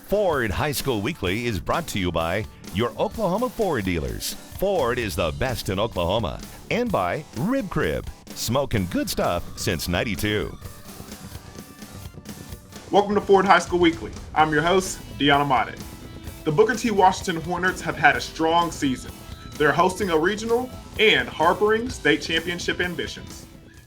Ford High School Weekly is brought to you by your Oklahoma Ford dealers. Ford is the best in Oklahoma. And by Rib Crib, smoking good stuff since '92. Welcome to Ford High School Weekly. I'm your host, Deanna Amade. The Booker T. Washington Hornets have had a strong season. They're hosting a regional and harboring state championship ambitions.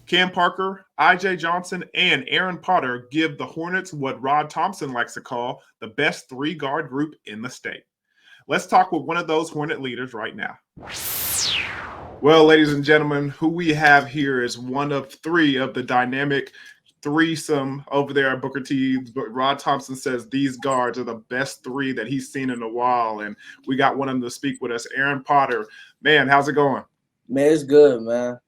Cam Parker, I.J. Johnson, and Aaron Potter give the Hornets what Rod Thompson likes to call the best three-guard group in the state. Let's talk with one of those Hornet leaders right now. Well, ladies and gentlemen, who we have here is one of three of the dynamic threesome over there at Booker T. Rod Thompson says these guards are the best three that he's seen in a while, and we got one of them to speak with us, Aaron Potter. Man, how's it going? Man, it's good, man.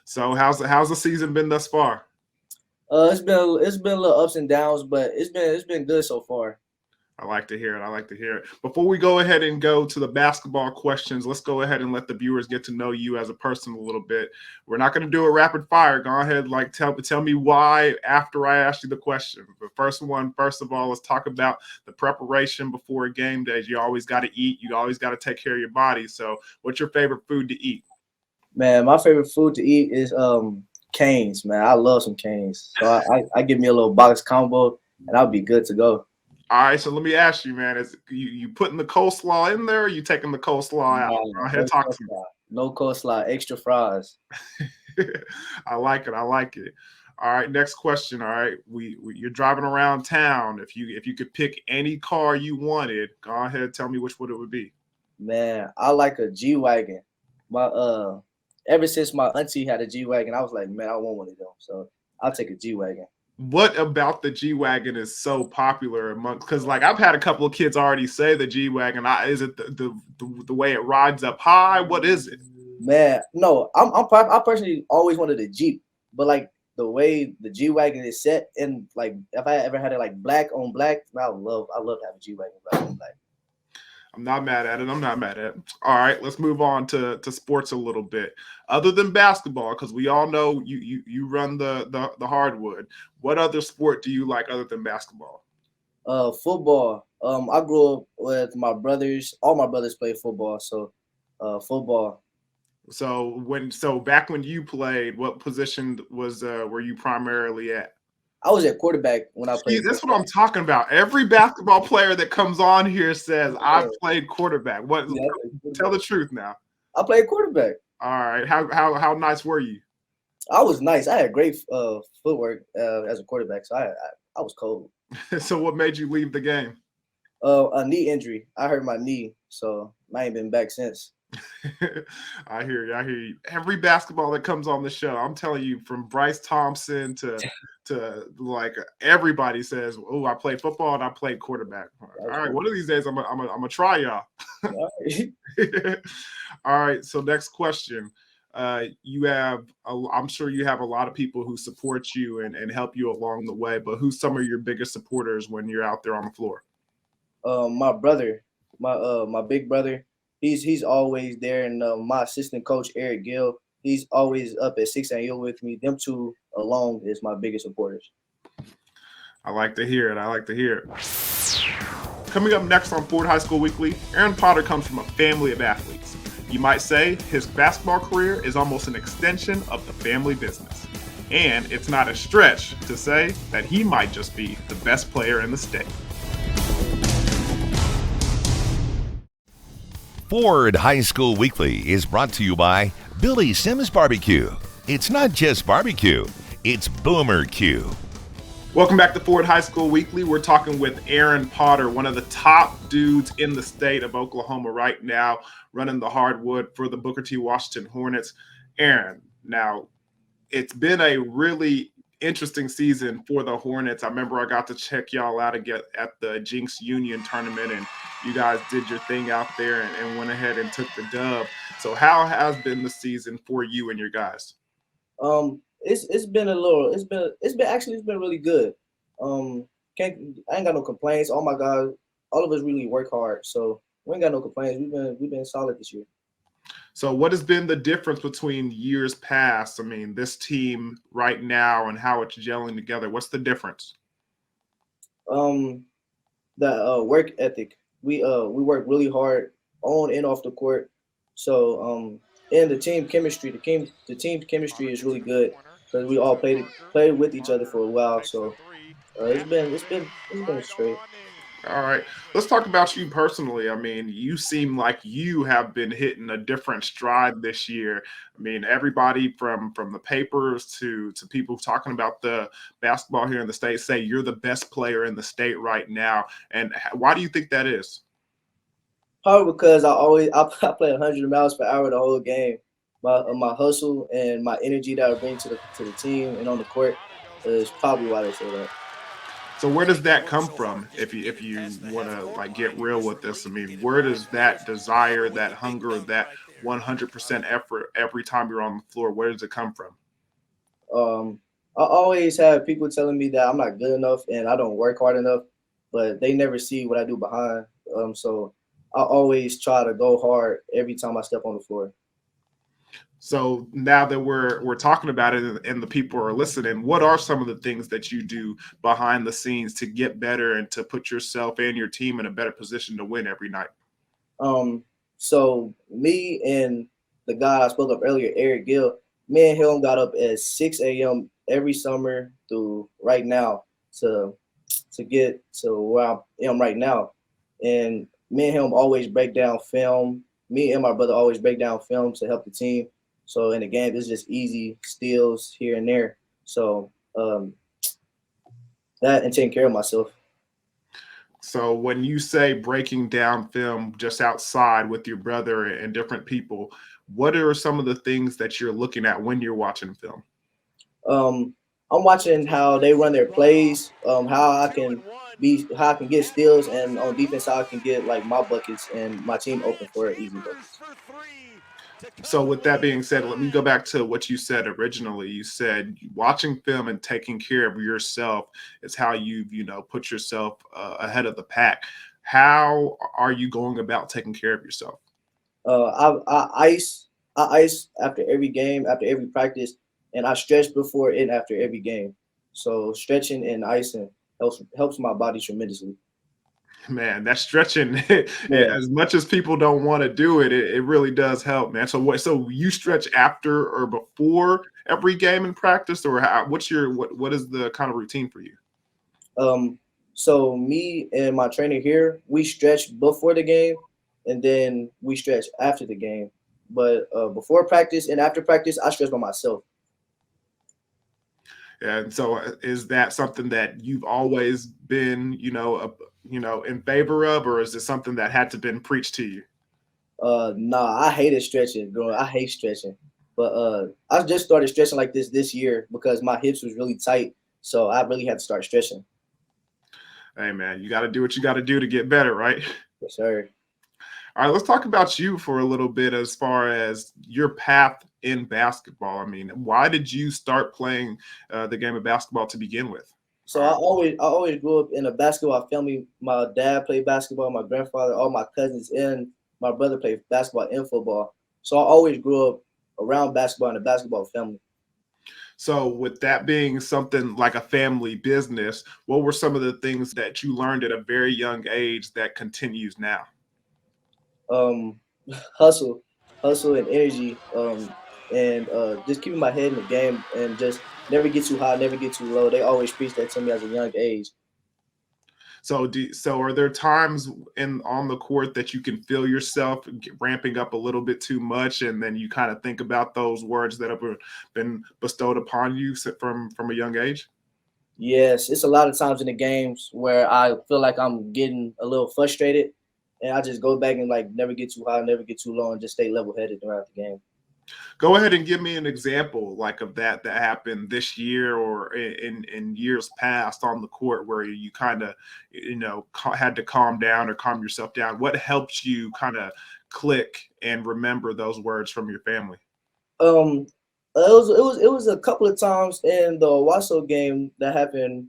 So how's the season been thus far? It's been a little ups and downs, but it's been good so far. I like to hear it. Before we go ahead and go to the basketball questions, let's go ahead and let the viewers get to know you as a person a little bit. We're not going to do a rapid fire. Go ahead, tell me why after I ask you the question. But first of all, let's talk about the preparation before a game day. You always got to eat. You always got to take care of your body. So what's your favorite food to eat? Man, my favorite food to eat is canes, man. I love some canes. So I give me a little box combo, and I'll be good to go. All right, so let me ask you, man, is you putting the coleslaw in there, or you taking the coleslaw out? Go ahead, talk to me. No coleslaw, extra fries. I like it. All right, next question. All right, you're driving around town. If you could pick any car you wanted, go ahead, tell me which one it would be. Man, I like a G-Wagon. Ever since my auntie had a G-Wagon, I was like, man, I want one of them. So I'll take a G-Wagon. What about the G-Wagon is so popular amongst? Because like I've had a couple of kids already say the G-Wagon. Is it the way it rides up high? What is it? Man, no, I personally always wanted a Jeep, but like the way the G-Wagon is set, and like if I ever had it like black on black, I love to have a G-Wagon black on black. I'm not mad at it. All right, let's move on to sports a little bit. Other than basketball, because we all know you run the hardwood. What other sport do you like other than basketball? Football. I grew up with my brothers. All my brothers play football, so football. So back when you played, what position were you primarily at? I was at quarterback when I played. See, that's what I'm talking about. Every basketball player that comes on here says, I've played quarterback. Tell the truth now. I played quarterback. All right. How nice were you? I was nice. I had great footwork as a quarterback, so I was cold. So what made you leave the game? A knee injury. I hurt my knee, so I ain't been back since. I hear you. Every basketball that comes on the show, I'm telling you, from Bryce Thompson to like everybody says, "Oh, I played football and I played quarterback." All right, one of these days I'm gonna try y'all. All right. So next question. I'm sure you have a lot of people who support you and help you along the way. But who's some of your biggest supporters when you're out there on the floor? My brother, my big brother. He's always there, and my assistant coach Eric Gill, he's always up at 6 a.m. with me. Them two alone is my biggest supporters. I like to hear it. Coming up next on Ford High School Weekly, Aaron Potter comes from a family of athletes. You might say his basketball career is almost an extension of the family business. And it's not a stretch to say that he might just be the best player in the state. Ford High School Weekly is brought to you by Billy Sims Barbecue. It's not just barbecue, it's Boomer Q. Welcome back to Ford High School Weekly. We're talking with Aaron Potter, one of the top dudes in the state of Oklahoma right now, running the hardwood for the Booker T. Washington Hornets. Aaron, now it's been a really interesting season for the Hornets. I remember I got to check y'all out again at the Jinx Union tournament, and you guys did your thing out there and went ahead and took the dub. So how has been the season for you and your guys? It's been really good. I ain't got no complaints. All my guys, all of us really work hard, so we ain't got no complaints. We've been solid this year. So what has been the difference between years past? I mean, this team right now and how it's gelling together. What's the difference? the work ethic. We work really hard on and off the court. So and the team chemistry, the team chemistry is really good because we all played with each other for a while. So it's been straight. All right, let's talk about you personally. I mean, you seem like you have been hitting a different stride this year. I mean, everybody from the papers to people talking about the basketball here in the state say you're the best player in the state right now. And why do you think that is? Probably because I play 100 miles per hour the whole game. My hustle and my energy that I bring to the team and on the court is probably why they say that. So where does that come from? If you want to like get real with this, I mean, where does that desire, that hunger, that 100% effort every time you're on the floor, where does it come from? Um, I always have people telling me that I'm not good enough and I don't work hard enough, but they never see what I do behind. So I always try to go hard every time I step on the floor. So now that we're talking about it and the people are listening, what are some of the things that you do behind the scenes to get better and to put yourself and your team in a better position to win every night? Um, so me and the guy I spoke of earlier, Eric Gill, me and him got up at 6 a.m. every summer through right now to get to where I am right now. And me and him always break down film. Me and my brother always break down film to help the team. So in the game, it's just easy steals here and there. So that and taking care of myself. So when you say breaking down film just outside with your brother and different people, what are some of the things that you're looking at when you're watching film? Um, I'm watching how they run their plays, how I can get steals, and on defense how I can get like my buckets and my team open for easy buckets. So with that being said, let me go back to what you said originally. You said watching film and taking care of yourself is how you've put yourself ahead of the pack. How are you going about taking care of yourself? I ice after every game, after every practice, and I stretch before and after every game. So stretching and icing helps my body tremendously. Man, that stretching, Yeah. as much as people don't want to do it, it really does help, man. So what? So you stretch after or before every game in practice, or what is the kind of routine for you? Um, so me and my trainer here, we stretch before the game, and then we stretch after the game. But before practice and after practice, I stretch by myself. And so, is that something that you've always been, in favor of, or is it something that had to been preached to you? Nah, I hated stretching, girl. I hate stretching. But I just started stretching like this year because my hips was really tight, so I really had to start stretching. Hey, man, you got to do what you got to do to get better, right? Yes, sir. All right, let's talk about you for a little bit as far as your path in basketball. I mean, why did you start playing the game of basketball to begin with? So I always grew up in a basketball family. My dad played basketball, my grandfather, all my cousins, and my brother played basketball and football. So I always grew up around basketball in a basketball family. So, with that being something like a family business, what were some of the things that you learned at a very young age that continues now? Um, hustle, hustle and energy, and just keeping my head in the game and just never get too high, never get too low. They always preach that to me as a young age. So are there times in on the court that you can feel yourself ramping up a little bit too much, and then you kind of think about those words that have been bestowed upon you from a young age? Yes, it's a lot of times in the games where I feel like I'm getting a little frustrated, and I just go back and like never get too high, never get too low, and just stay level headed throughout the game. Go ahead and give me an example like of that happened this year or in years past on the court where you kind of had to calm down or calm yourself down. What helps you kind of click and remember those words from your family? Um, it was a couple of times in the Wasso game that happened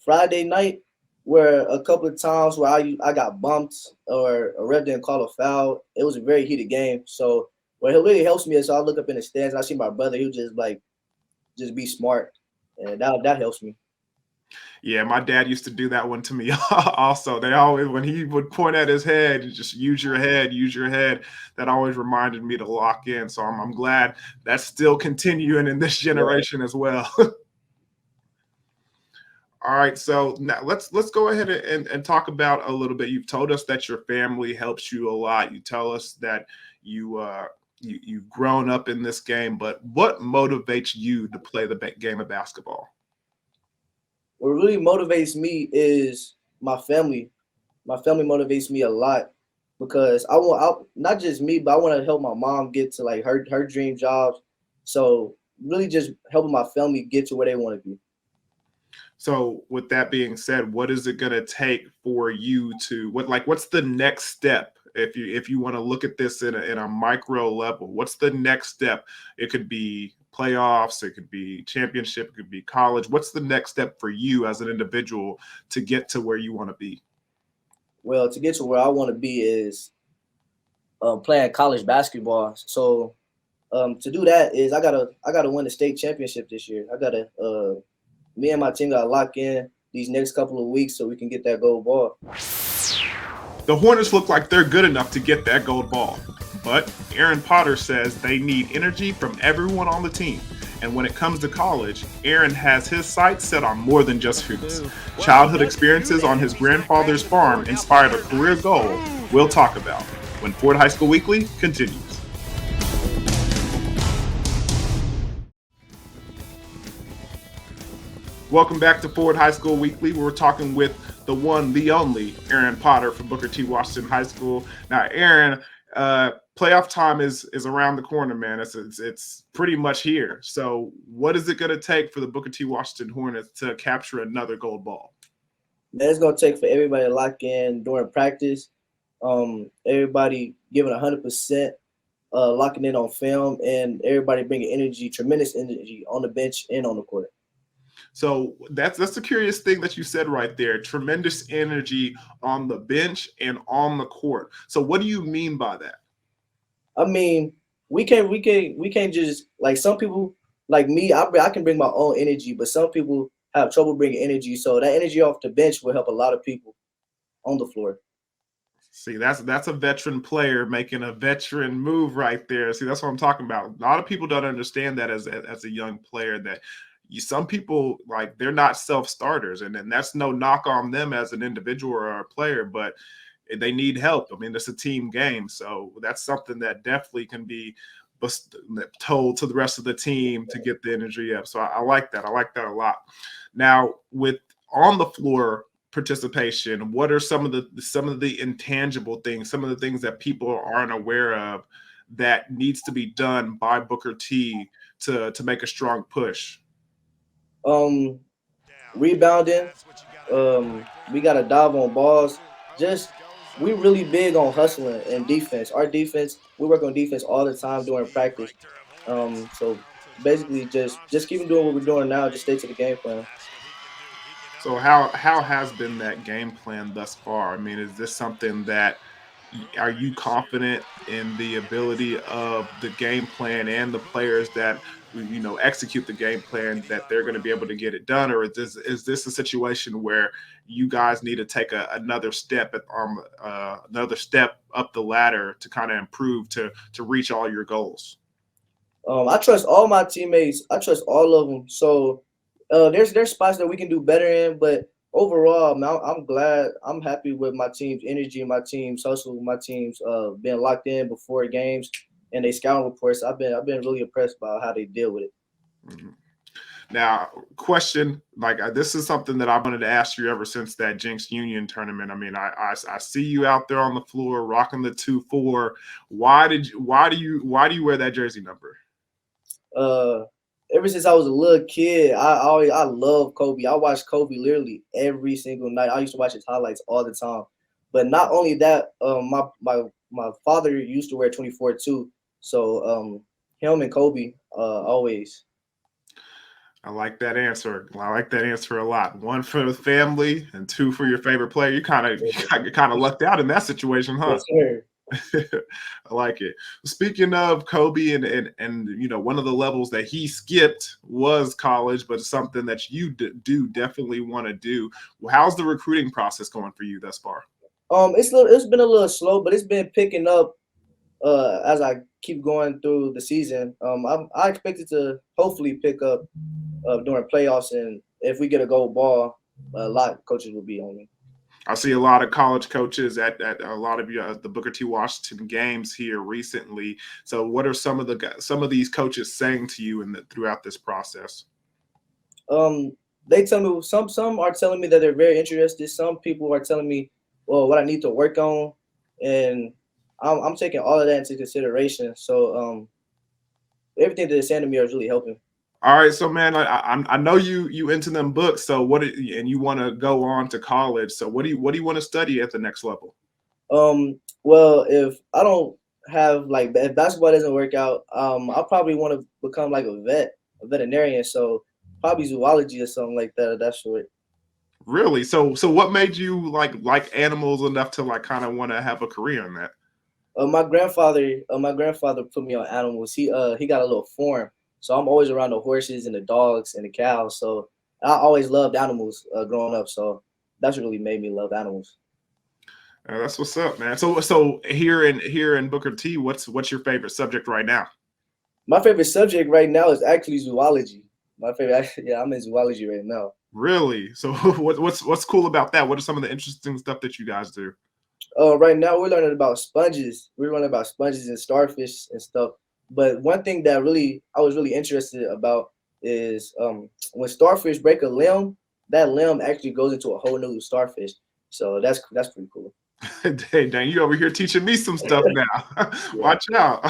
Friday night, where a couple of times where I got bumped or a ref didn't call a foul. It was a very heated game, so what really helps me is I look up in the stands and I see my brother. He'll just like just be smart, and that helps me. Yeah, my dad used to do that one to me also. They always, when he would point at his head, you just use your head, use your head. That always reminded me to lock in. So I'm glad that's still continuing in this Yeah. generation as well. All right, so now let's go ahead and talk about a little bit. You've told us that your family helps you a lot. You tell us that you've grown up in this game, but what motivates you to play the game of basketball? What really motivates me is my family. My family motivates me a lot because not just me, but I want to help my mom get to like her dream jobs. So really, just helping my family get to where they want to be. So with that being said, what is it going to take for you to what's the next step if you want to look at this in a micro level? What's the next step? It could be playoffs, it could be championship, it could be college. What's the next step for you as an individual to get to where you want to be? Well, to get to where I want to be is playing college basketball. So to do that is I gotta win the state championship this year. I gotta me and my team gotta lock in these next couple of weeks so we can get that gold ball. The Hornets look like they're good enough to get that gold ball, but Aaron Potter says they need energy from everyone on the team. And when it comes to college, Aaron has his sights set on more than just hoops. Childhood experiences on his grandfather's farm inspired a career goal we'll talk about when Ford High School Weekly continues. Welcome back to Ford High School Weekly. We're talking with the one, the only Aaron Potter from Booker T. Washington High School. Now, Aaron, playoff time is around the corner, man. It's pretty much here. So, what is it going to take for the Booker T. Washington Hornets to capture another gold ball? Man, it's gonna take for everybody to lock in during practice. Everybody giving 100%, locking in on film, and everybody bringing energy, tremendous energy on the bench and on the court. So that's the curious thing that you said right there. Tremendous energy on the bench and on the court. So what do you mean by that? I mean, we can't just like some people like me. I can bring my own energy, but some people have trouble bringing energy. So that energy off the bench will help a lot of people on the floor. See, that's a veteran player making a veteran move right there. See, that's what I'm talking about. A lot of people don't understand that as a young player that some people like they're not self-starters, and that's no knock on them as an individual or a player, but they need help. I mean, it's a team game, so that's something that definitely can be told to the rest of the team to get the energy up. So I like that. I like that a lot. Now, with on the floor participation, what are some of the intangible things, some of the things that people aren't aware of that needs to be done by Booker T to make a strong push? Um, Rebounding. We gotta dive on balls. Just we really big on hustling and defense. Our defense, we work on defense all the time during practice. So basically, just keep doing what we're doing now. Just stay to the game plan. So how has been that game plan thus far? I mean, is this something that are you confident in the ability of the game plan and the players that execute the game plan that they're going to be able to get it done, or is this a situation where you guys need to take another step another step up the ladder to kind of improve to reach all your goals? I trust all my teammates. I trust all of them. So there's spots that we can do better in, but overall, man, I'm glad. I'm happy with my team's energy, my team's hustle, my team's being locked in before games and they scouting reports. I've been really impressed by how they deal with it. Mhm. Now, question like this is something that I wanted to ask you ever since that Jinx Union tournament. I mean, I see you out there on the floor rocking the 2-4. Why do you wear that jersey number? Uh, Ever since I was a little kid, I love Kobe. I watched Kobe literally every single night. I used to watch his highlights all the time. But not only that, my father used to wear 24 too. So him and Kobe always. I like that answer. I like that answer a lot. One for the family and two for your favorite player. You kind of lucked out in that situation, huh? Yes, sir. I like it. Speaking of Kobe and one of the levels that he skipped was college, but something that you do definitely want to do. Well, how's the recruiting process going for you thus far? It's been a little slow, but it's been picking up as I keep going through the season. I expect it to hopefully pick up during playoffs, and if we get a gold ball, a lot of coaches will be on me. I see a lot of college coaches at a lot of the Booker T. Washington games here recently. So, what are some of these coaches saying to you throughout this process? They tell me some are telling me that they're very interested. Some people are telling me, well, what I need to work on, and I'm taking all of that into consideration. So, everything that they're saying to me is really helping. All right, so man, I know you into them books. So and you want to go on to college. So what do you want to study at the next level? Well, if I don't have if basketball doesn't work out, I'll probably want to become like a veterinarian. So probably zoology or something like that. That's short. Really? So what made you like animals enough to kind of want to have a career in that? My grandfather put me on animals. He got a little farm, so I'm always around the horses and the dogs and the cows. So I always loved animals growing up. So that's what really made me love animals. That's what's up, man. So here in Booker T, what's your favorite subject right now? My favorite subject right now is actually zoology. Yeah, I'm in zoology right now. Really? So what's cool about that? What are some of the interesting stuff that you guys do? Right now we're learning about sponges. We're learning about sponges and starfish and stuff. But one thing that I was really interested about is when starfish break a limb, that limb actually goes into a whole new starfish. So that's pretty cool. Hey, dang, you over here teaching me some stuff now. Watch out.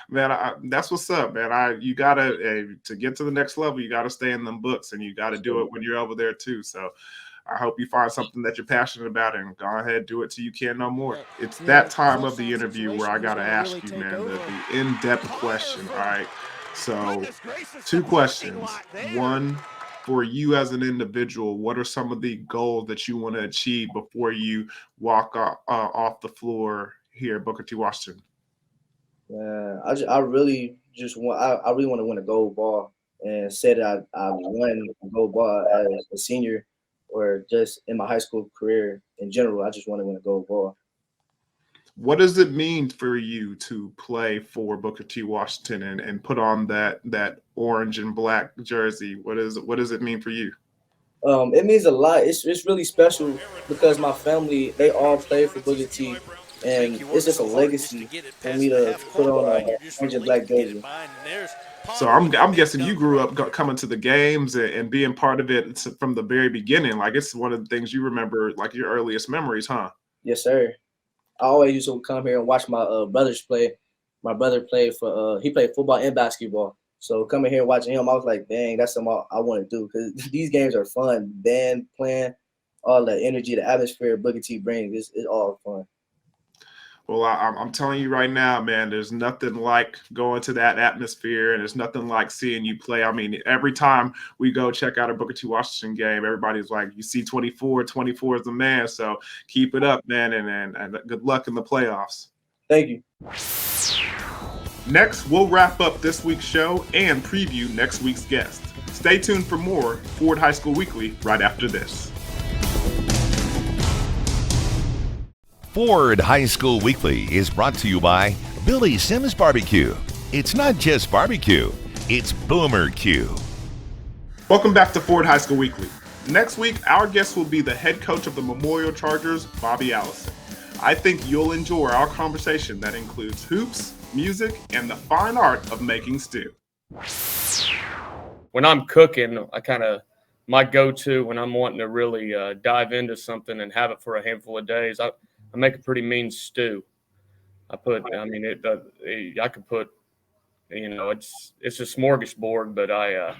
Man, that's what's up, man. You gotta to get to the next level, you gotta stay in them books, and you gotta do it when you're over there too. So I hope you find something that you're passionate about and go ahead, do it till you can no more. It's that time of the interview where I gotta ask you, man, the in-depth question. All right. So 2 questions. One, for you as an individual, what are some of the goals that you want to achieve before you walk off the floor here at Booker T. Washington? Yeah, I really I really want to win a gold ball and say that I won a gold ball as a senior or just in my high school career in general. I just want to win a gold ball. What does it mean for you to play for Booker T. Washington and put on that orange and black jersey? What does it mean for you? It means a lot. It's really special because my family, they all play for Booker T, and it's just a legacy for me to put on a orange and black jersey. So I'm guessing you grew up coming to the games and being part of it from the very beginning. Like it's one of the things you remember, like your earliest memories, huh? Yes, sir. I always used to come here and watch my brothers play. My brother played for he played football and basketball. So coming here and watching him, I was like, dang, that's something I want to do because these games are fun. Band playing, all the energy, the atmosphere Booker T brings, it's all fun. Well, I'm telling you right now, man, there's nothing like going to that atmosphere, and there's nothing like seeing you play. I mean, every time we go check out a Booker T. Washington game, everybody's like, you see 24 is the man. So keep it up, man, and good luck in the playoffs. Thank you. Next, we'll wrap up this week's show and preview next week's guest. Stay tuned for more Ford High School Weekly right after this. Ford High School Weekly is brought to you by Billy Sims Barbecue. It's not just barbecue, it's Boomer Q. Welcome back to Ford High School Weekly. Next week, our guest will be the head coach of the Memorial Chargers, Bobby Allison. I think you'll enjoy our conversation that includes hoops, music, and the fine art of making stew. When I'm cooking, my go-to when I'm wanting to really dive into something and have it for a handful of days, I make a pretty mean stew. I could put, it's a smorgasbord, but I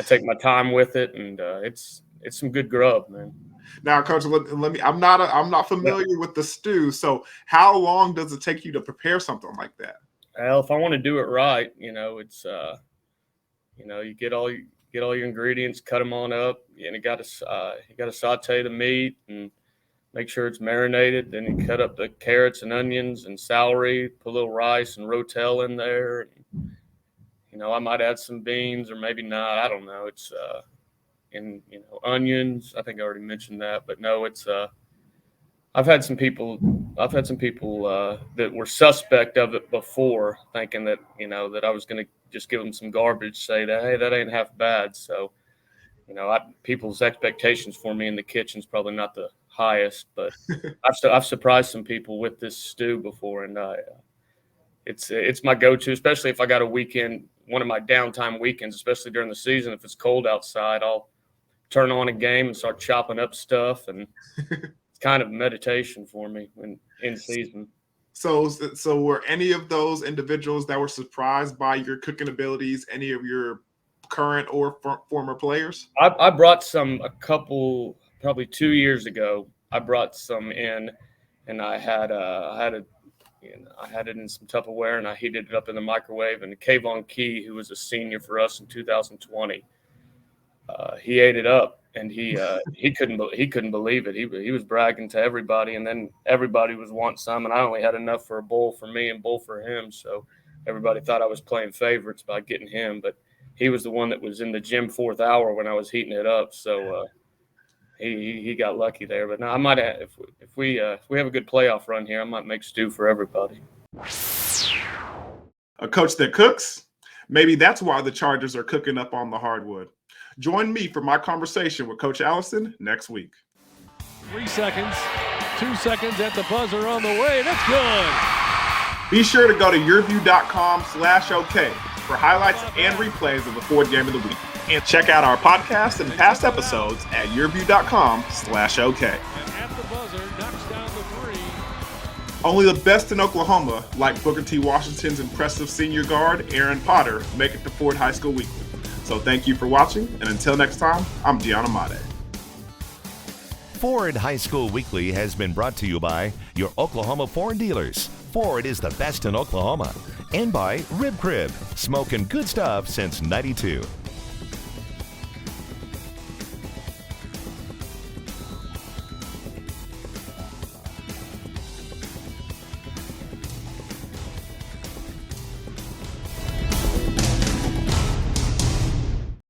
take my time with it, and it's some good grub, man. Now, Coach, let me. I'm not familiar with the stew. So, how long does it take you to prepare something like that? Well, if I want to do it right, it's you get all your ingredients, cut them on up, and you got to saute the meat and make sure it's marinated. Then you cut up the carrots and onions and celery, put a little rice and rotel in there. I might add some beans or maybe not. I don't know. It's and onions. I think I already mentioned that, but no, it's I've had some people that were suspect of it before, thinking that that I was going to just give them some garbage, say that hey, that ain't half bad. So people's expectations for me in the kitchen is probably not the highest, but I've surprised some people with this stew before, and it's my go-to, especially if I got a weekend, one of my downtime weekends, especially during the season. If it's cold outside, I'll turn on a game and start chopping up stuff, and it's kind of meditation for me when in season. So were any of those individuals that were surprised by your cooking abilities any of your current or former players? I brought a couple, probably 2 years ago. I brought some in, and I had it in some Tupperware, and I heated it up in the microwave. And Kayvon Key, who was a senior for us in 2020, he ate it up, and he couldn't believe it. He was bragging to everybody, and then everybody was wanting some, and I only had enough for a bowl for me and bowl for him. So everybody thought I was playing favorites by getting him, but he was the one that was in the gym fourth hour when I was heating it up. So he got lucky there. But no, I might if we have a good playoff run here, I might make stew for everybody. A coach that cooks? Maybe that's why the Chargers are cooking up on the hardwood. Join me for my conversation with Coach Allison next week. 3 seconds, 2 seconds at the buzzer on the way. That's good. Be sure to go to YurView.com/OK for highlights and replays of the Ford game of the week. And check out our podcast and past episodes at YurView.com/OK. And at the buzzer, knocks down the three. Only the best in Oklahoma, like Booker T. Washington's impressive senior guard, Aaron Potter, make it to Ford High School Weekly. So thank you for watching, and until next time, I'm Deanna Mate. Ford High School Weekly has been brought to you by your Oklahoma Ford dealers. Ford is the best in Oklahoma. And by Rib Crib, smoking good stuff since '92.